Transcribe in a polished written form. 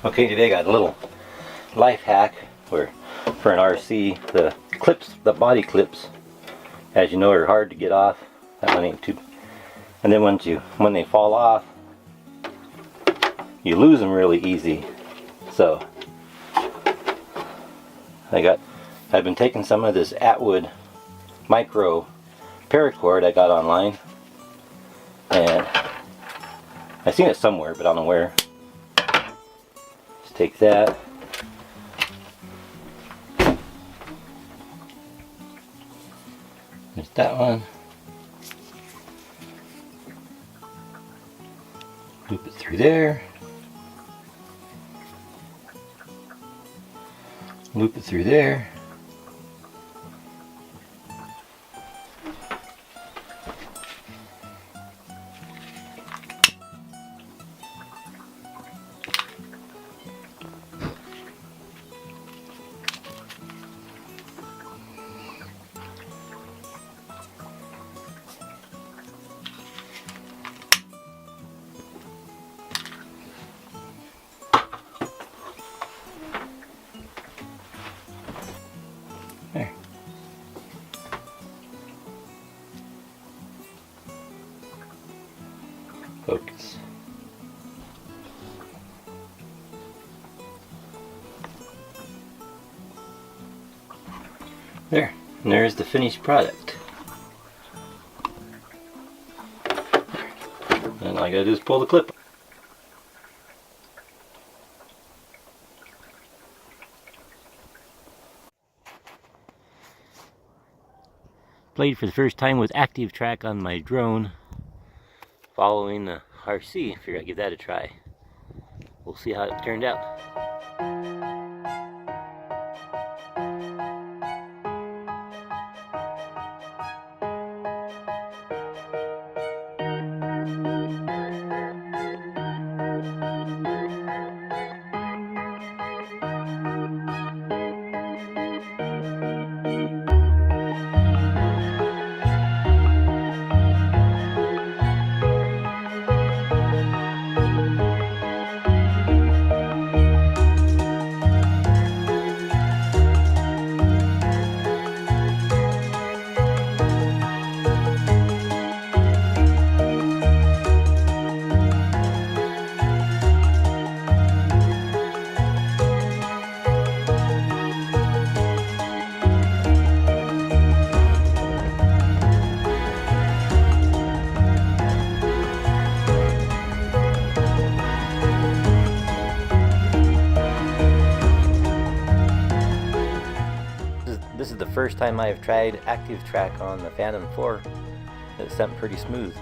Okay, today I got a little life hack where for an RC, the clips, the body clips, as you know, are hard to get off. That one ain't too. And then when they fall off, you lose them really easy. So I've been taking some of this Atwood micro paracord I got online, and I've seen it somewhere, but I don't know where. Just take that. There's that one. Loop it through there. Loop it through there. There. Focus. There. And there's the finished product. And all I gotta do is pull the clip. Played for the first time with active track on my drone following the RC. Figured I'd give that a try. We'll see how it turned out. This is the first time I have tried active track on the Phantom 4. It's something pretty smooth.